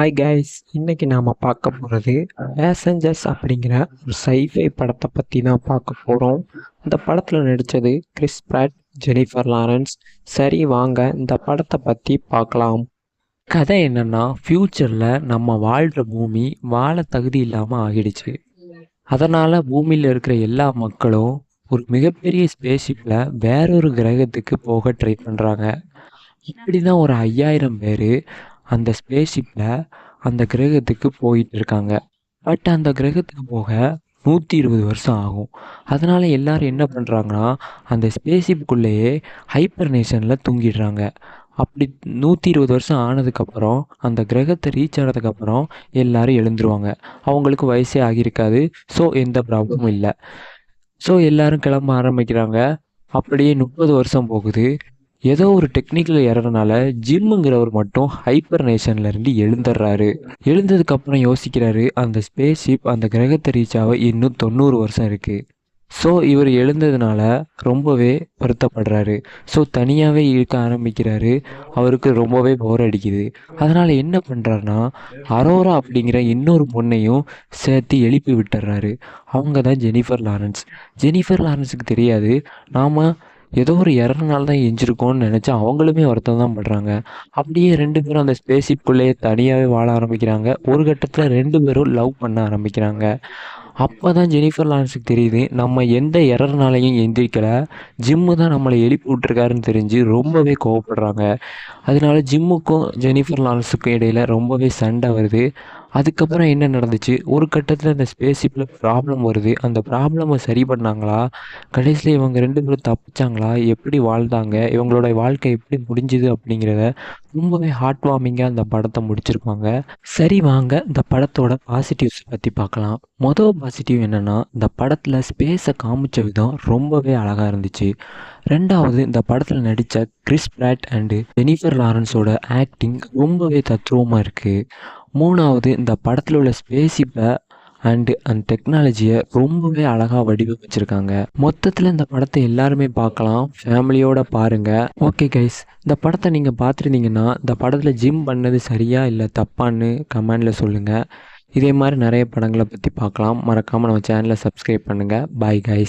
Hi guys, இன்னைக்கு நாம் பார்க்க போகிறது பேசஞ்சர்ஸ் அப்படிங்கிற ஒரு சைஃபை படத்தை பற்றி தான் பார்க்க போகிறோம். இந்த படத்தில் நடித்தது கிறிஸ் பிராட், ஜெனிஃபர் லாரன்ஸ். சரி வாங்க இந்த படத்தை பற்றி பார்க்கலாம். கதை என்னென்னா, ஃப்யூச்சரில் நம்ம வாழ்கிற பூமி வாழ தகுதி இல்லாமல் ஆகிடுச்சு. அதனால் பூமியில் இருக்கிற எல்லா மக்களும் ஒரு மிகப்பெரிய ஸ்பேஸ்ஷிப்பில் வேறொரு கிரகத்துக்கு போக ட்ரை பண்ணுறாங்க. இப்படி தான் ஒரு 5000 பேர் அந்த ஸ்பேஸ்ஷிப்பில் அந்த கிரகத்துக்கு போயிட்டு இருக்காங்க. பட் அந்த கிரகத்துக்கு போக 120 வருஷம் ஆகும். அதனால் எல்லாரும் என்ன பண்ணுறாங்கன்னா, அந்த ஸ்பேஸ்ஷிப்புக்குள்ளேயே ஹைப்பர்னேஷனில் தூங்கிடுறாங்க. அப்படி 120 வருஷம் ஆனதுக்கப்புறம் அந்த கிரகத்தை ரீச் ஆனதுக்கப்புறம் எல்லாரும் எழுந்துருவாங்க. அவங்களுக்கு வயசே ஆகியிருக்காது. ஸோ எந்த ப்ராப்ளமும் இல்லை. ஸோ எல்லாரும் கிளம்ப ஆரம்பிக்கிறாங்க. அப்படியே 30 வருஷம் போகுது. ஏதோ ஒரு டெக்னிக்கல் எரர்னால ஜிம்முங்கிறவர் மட்டும் ஹைப்பர்னேஷன்லேருந்து எழுந்துடுறாரு. எழுந்ததுக்கப்புறம் யோசிக்கிறாரு, அந்த ஸ்பேஸ்ஷிப் அந்த கிரகத்தை ரீச் ஆக இன்னும் 90 வருஷம் இருக்குது. ஸோ இவர் எழுந்ததுனால ரொம்பவே வருத்தப்படுறாரு. ஸோ தனியாகவே இருக்க ஆரம்பிக்கிறாரு. அவருக்கு ரொம்பவே போர் அடிக்குது. அதனால் என்ன பண்ணுறாருனா, அரோரா அப்படிங்கிற இன்னொரு பொண்ணையும் சேர்த்து எழுப்பி விட்டுறாரு. அவங்க தான் ஜெனிஃபர் லாரன்ஸ். ஜெனிஃபர் லாரன்ஸுக்கு தெரியாது, நாம் ஏதோ ஒரு எரர்னால தான் எஞ்சிருக்கோன்னு நினச்சி அவங்களுமே வருத்தம் தான் படுறாங்க. அப்படியே 2 பேரும் அந்த ஸ்பேஸ்ஷிப்புக்குள்ளேயே தனியாகவே வாழ ஆரம்பிக்கிறாங்க. ஒரு கட்டத்தில் 2 பேரும் லவ் பண்ண ஆரம்பிக்கிறாங்க. அப்போ தான் ஜெனிஃபர் லாரன்ஸுக்கு தெரியுது, நம்ம எந்த எரர்னாலையும் எந்திரிக்கலை, ஜிம்மு தான் நம்மளை எழுப்பி விட்ருக்காருன்னு தெரிஞ்சு ரொம்பவே கோவப்படுறாங்க. அதனால ஜிம்முக்கும் ஜெனிஃபர் லாரன்ஸுக்கும் இடையில் ரொம்பவே சண்டை வருது. அதுக்கப்புறம் என்ன நடந்துச்சு, ஒரு கட்டத்தில் அந்த ஸ்பேஸ்ஷிப்பில் ப்ராப்ளம் வருது. அந்த ப்ராப்ளமை சரி பண்ணாங்களா, கடைசியில் இவங்க 2 பேரும் தப்பிச்சாங்களா, எப்படி வாழ்ந்தாங்க, இவங்களோட வாழ்க்கை எப்படி முடிஞ்சுது அப்படிங்கிறத ரொம்பவே ஹார்ட் வார்மிங்காக அந்த படத்தை முடிச்சிருப்பாங்க. சரி வாங்க இந்த படத்தோட பாசிட்டிவ்ஸ் பற்றி பார்க்கலாம். மொதல் பாசிட்டிவ் என்னென்னா, இந்த படத்தில் ஸ்பேஸை காமிச்ச விதம் ரொம்பவே அழகாக இருந்துச்சு. ரெண்டாவது, இந்த படத்தில் நடித்த கிறிஸ் பிராட் அண்டு ஜெனிஃபர் லாரன்ஸோட ஆக்டிங் ரொம்பவே தத்ரூபமாக இருக்குது. மூணாவது, இந்த படத்தில் உள்ள ஸ்பேஸ்ஷிப்பை அண்டு அந்த டெக்னாலஜியை ரொம்பவே அழகாக வடிவமைச்சிருக்காங்க. மொத்தத்தில் இந்த படத்தை எல்லாருமே பார்க்கலாம், ஃபேமிலியோடு பாருங்கள். ஓகே கைஸ், இந்த படத்தை நீங்கள் பார்த்துருந்தீங்கன்னா இந்த படத்தில் ஜிம் பண்ணது சரியா இல்லை தப்பான்னு கமெண்டில் சொல்லுங்கள். இதே மாதிரி நிறைய படங்களை பற்றி பார்க்கலாம். மறக்காமல் நம்ம சேனலை சப்ஸ்கிரைப் பண்ணுங்கள். Bye guys.